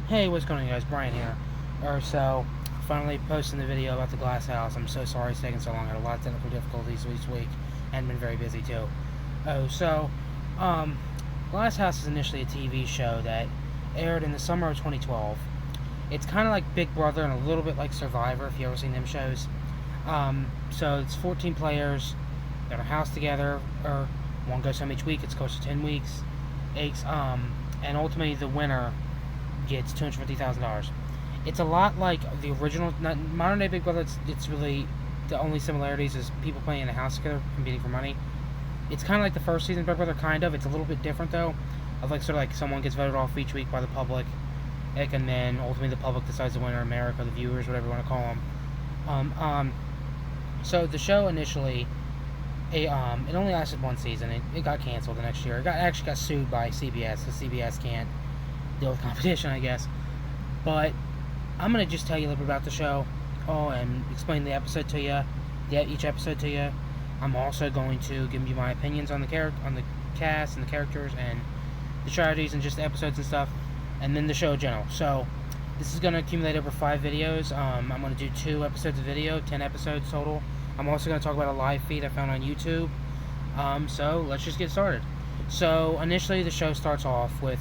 Hey, what's going on, guys? Brian here. Finally posting the video about the glass house. I'm so sorry it's taking so long. I had a lot of technical difficulties this week and been very busy too. Oh, so, um, Glass House is initially a TV show that aired in the summer of 2012. It's kind of like Big Brother and a little bit like Survivor, if you ever seen them shows. So it's 14 players. They're in a house together, or one goes home each week. It's close to 10 weeks. And ultimately the winner gets $250,000. It's a lot like the original modern day Big Brother. It's really the only similarities is people playing in a house together, competing for money. It's kind of like the first season of Big Brother, kind of. It's a little bit different though, of like sort of like someone gets voted off each week by the public, and then ultimately the public decides the winner. America, the viewers, whatever you want to call them. So the show initially, it only lasted one season. It got canceled the next year. Actually got sued by CBS because CBS can't deal with competition, I guess. But I'm gonna just tell you a little bit about the show, and explain the episode to you, each episode to you. I'm also going to give you my opinions on the cast and the characters and the strategies and just the episodes and stuff, and then the show in general. So this is gonna accumulate over 5 videos. I'm gonna do 2 episodes of video, 10 episodes total. I'm also gonna talk about a live feed I found on YouTube. So let's just get started. So initially the show starts off with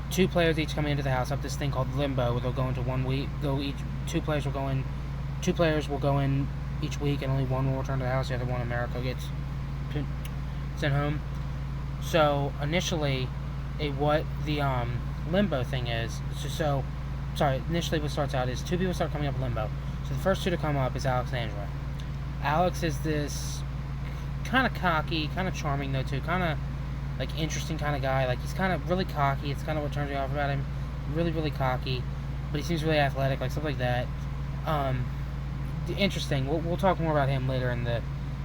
2 players each coming into the house up this thing called limbo, where they'll go into 1 week. Two players will go in each week, and only one will return to the house. The other one, America, gets sent home. So initially, what the limbo thing is. Initially what starts out is 2 people start coming up limbo. So the first 2 to come up is Alex and Angela. Alex is this kind of cocky, kind of charming though too, kind of like interesting kind of guy. Like he's kind of really cocky. It's kind of what turns me off about him. Really, really cocky, but he seems really athletic, like stuff like that. Interesting. We'll talk more about him later in the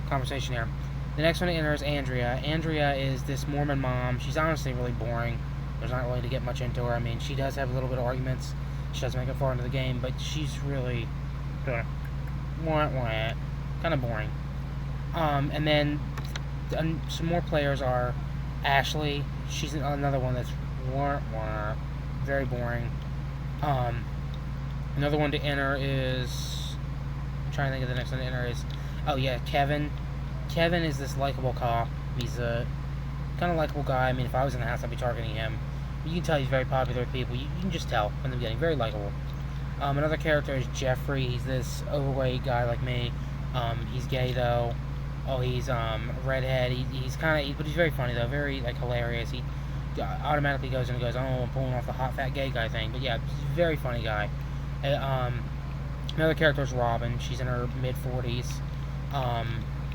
conversation here. The next one to enter is Andrea. Andrea is this Mormon mom. She's honestly really boring. There's not really to get much into her. I mean, she does have a little bit of arguments. She doesn't make it far into the game, but she's really kind of boring. And then some more players are Ashley. She's another one that's very boring. Another one to enter is, I'm trying to think of the next one to enter is, Kevin. Kevin is this likable cop. He's a kind of likable guy. I mean, if I was in the house, I'd be targeting him. You can tell he's very popular with people. You can just tell from the beginning. Very likable. Another character is Jeffrey. He's this overweight guy like me. He's gay though. He's redhead. He's kind of, but he's very funny though. Very like hilarious. He automatically goes in and goes, I'm pulling off the hot fat gay guy thing. But yeah, he's a very funny guy. Another character is Robin. She's in her mid-40s.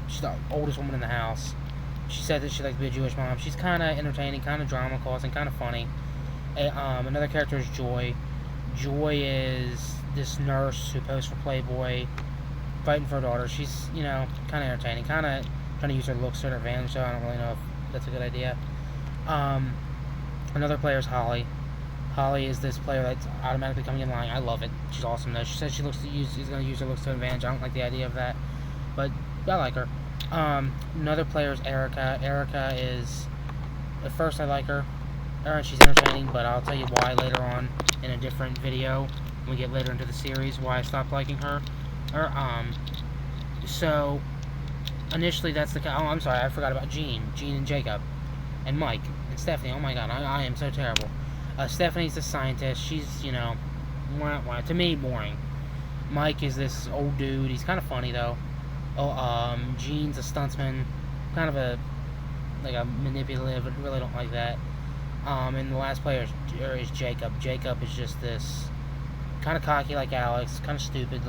She's the oldest woman in the house. She said that she likes to be a Jewish mom. She's kind of entertaining, kind of drama causing, kind of funny. Another character is Joy. Joy is this nurse who posed for Playboy, fighting for her daughter. She's, kind of entertaining, kind of trying to use her looks to her advantage, so I don't really know if that's a good idea. Another player is Holly. Holly is this player that's automatically coming in line. I love it. She's awesome though. She says she's going to use her looks to her advantage. I don't like the idea of that, but I like her. Another player is Erica. Erica is, at first I like her. She's entertaining, but I'll tell you why later on in a different video when we get later into the series, why I stopped liking her. So initially that's I'm sorry, I forgot about Gene and Jacob, and Mike and Stephanie. Oh my god, I am so terrible. Stephanie's the scientist. She's, to me, boring. Mike is this old dude. He's kind of funny though. Gene's a stuntsman, kind of a manipulative. I really don't like that. And the last player is Jacob. Jacob is just this kind of cocky like Alex, kind of stupid.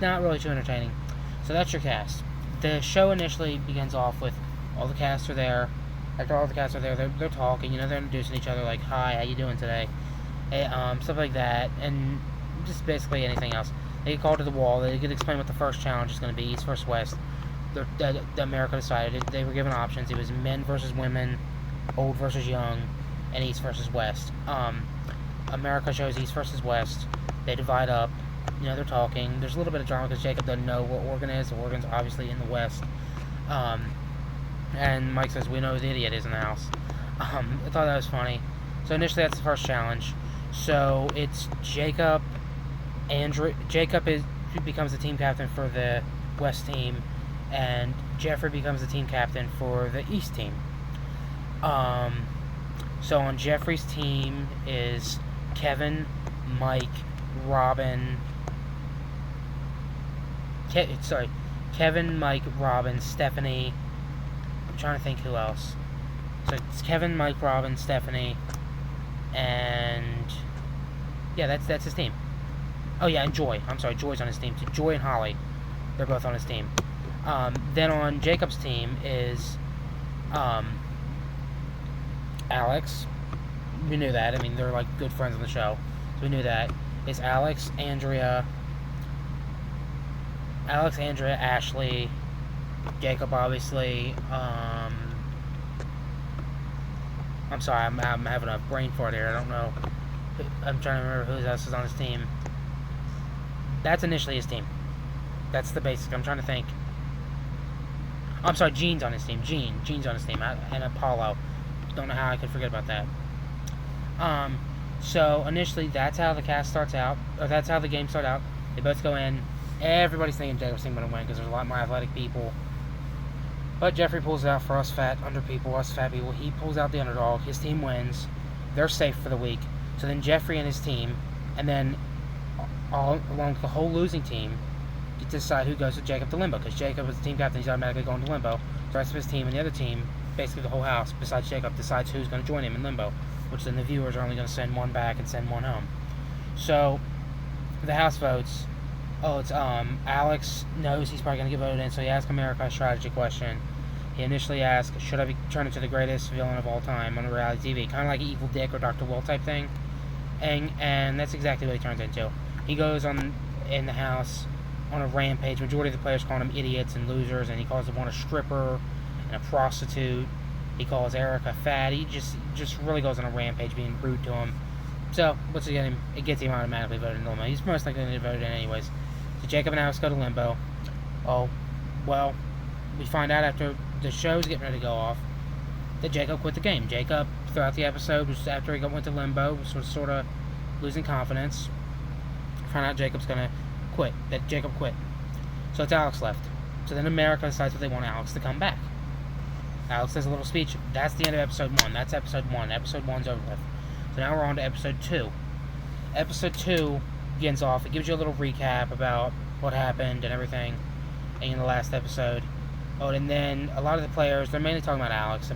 Not really too entertaining. So that's your cast. The show initially begins off with all the cast are there. After all the cast are there, they're talking. They're introducing each other like, "Hi, how you doing today?" Stuff like that, and just basically anything else. They get called to the wall. They get to explain what the first challenge is going to be: East versus West. The America decided they were given options. It was men versus women, old versus young, and East versus West. America chose East versus West. They divide up. They're talking. There's a little bit of drama because Jacob doesn't know what Oregon is. The Oregon's obviously in the West. And Mike says, "We know who the idiot is in the house." I thought that was funny. So initially that's the first challenge. So it's Jacob. Jacob who becomes the team captain for the West team, and Jeffrey becomes the team captain for the East team. So on Jeffrey's team is Kevin, Mike, Robin. Kevin, Mike, Robin, Stephanie. I'm trying to think who else. So it's Kevin, Mike, Robin, Stephanie, and yeah, that's his team. Oh yeah, and Joy. I'm sorry, Joy's on his team too. Joy and Holly, they're both on his team. Then on Jacob's team is Alex. We knew that. I mean, they're like good friends on the show, so we knew that. It's Alex, Andrea, Ashley, Jacob, obviously. I'm sorry, I'm having a brain fart here. I don't know. I'm trying to remember who else is on his team. That's initially his team. That's the basic. I'm trying to think. I'm sorry, Gene's on his team. Gene's on his team. And Apollo. Don't know how I could forget about that. So initially, that's how the cast starts out, or that's how the game starts out. They both go in. Everybody's thinking Jacob's team going to win because there's a lot more athletic people. But Jeffrey pulls it out for us fat people. He pulls out the underdog. His team wins. They're safe for the week. So then Jeffrey and his team, and then all along the whole losing team, get to decide who goes with Jacob to limbo. Because Jacob is the team captain, he's automatically going to limbo. The rest of his team and the other team, basically the whole house, besides Jacob, decides who's going to join him in limbo. Which then the viewers are only going to send one back and send one home. So the house votes. Oh, it's Alex knows he's probably going to get voted in, so he asks America a strategy question. He initially asked, should I be turned into the greatest villain of all time on reality TV? Kind of like an Evil Dick or Dr. Will type thing. And that's exactly what he turns into. He goes in the house on a rampage. Majority of the players call him idiots and losers, and he calls one a stripper and a prostitute. He calls Erica fat. He just really goes on a rampage, being rude to him. So, what's it get him? It gets him automatically voted in limbo. He's most likely going to get voted in anyways. So Jacob and Alex go to limbo. Oh, well, we find out after the show's getting ready to go off that Jacob quit the game. Jacob, throughout the episode, was after he went to limbo, was sort of losing confidence. Find out Jacob's going to quit. That Jacob quit. So it's Alex left. So then America decides that they want Alex to come back. Alex does a little speech. That's the end of episode 1. That's episode 1. Episode 1's over with. So now we're on to episode 2. Episode 2 begins off. It gives you a little recap about what happened and everything in the last episode. Oh, and then a lot of the players, they're mainly talking about Alex,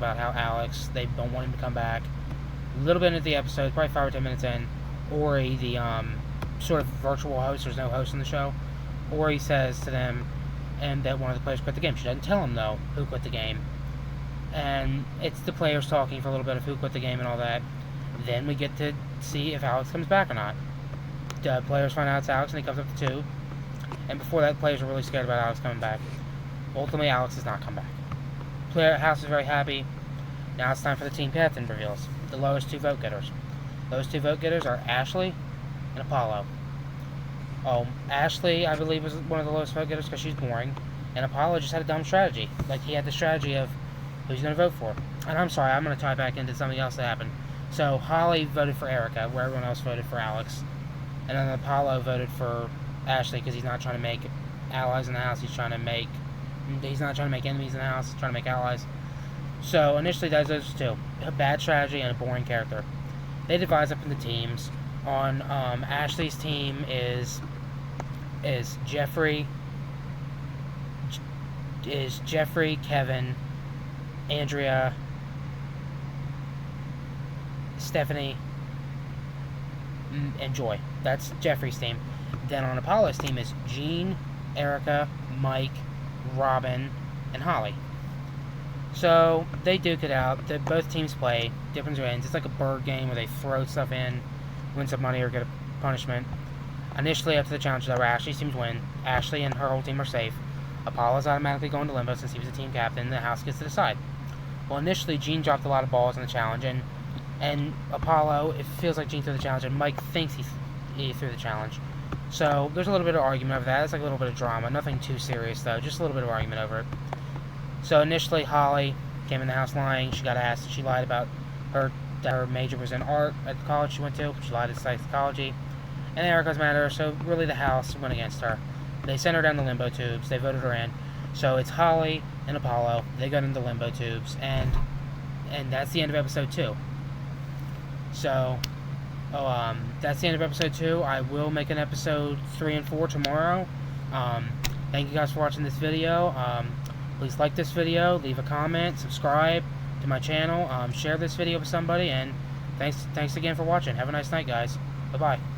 they don't want him to come back. A little bit into the episode, probably 5 or 10 minutes in, Ori, the sort of virtual host, there's no host in the show, Ori says to them and that one of the players quit the game. She doesn't tell him, though, who quit the game. And it's the players talking for a little bit of who quit the game and all that. Then we get to see if Alex comes back or not. The players find out it's Alex and he comes up to 2. And before that, players are really scared about Alex coming back. Ultimately, Alex does not come back. Player house is very happy. Now it's time for the team captain reveals. The lowest 2 vote getters. Those 2 vote getters are Ashley and Apollo. Ashley, I believe, was one of the lowest vote getters because she's boring. And Apollo just had a dumb strategy. Like, he had the strategy of who he's going to vote for. And I'm sorry, I'm going to tie back into something else that happened. So, Holly voted for Erica, where everyone else voted for Alex. And then Apollo voted for Ashley because he's not trying to make allies in the house. He's not trying to make enemies in the house. He's trying to make allies. So, initially, those 2. A bad strategy and a boring character. They divide up into teams. On Ashley's team is Jeffrey, Kevin, Andrea, Stephanie, and Joy. That's Jeffrey's team. Then on Apollo's team is Gene, Erica, Mike, Robin, and Holly. So they duke it out. Both teams play. Different wins. It's like a bird game where they throw stuff in, win some money, or get a punishment. Initially, after the challenge is over, Ashley's teams win. Ashley and her whole team are safe. Apollo's automatically going to limbo since he was the team captain. The house gets to decide. Well, initially, Gene dropped a lot of balls in the challenge, and Apollo, it feels like Gene threw the challenge, and Mike thinks he threw the challenge. So there's a little bit of argument over that. It's like a little bit of drama. Nothing too serious, though. Just a little bit of argument over it. So initially, Holly came in the house lying. She got asked if she lied about her that her major was in art at the college she went to. She lied to psychology. And Erica's mad at her, so really the House went against her. They sent her down the limbo tubes. They voted her in. So it's Holly and Apollo. They got into limbo tubes, and that's the end of episode 2. So, that's the end of episode 2. I will make an episode 3 and 4 tomorrow. Thank you guys for watching this video. Please like this video, leave a comment, subscribe to my channel, share this video with somebody, and thanks again for watching. Have a nice night, guys. Bye-bye.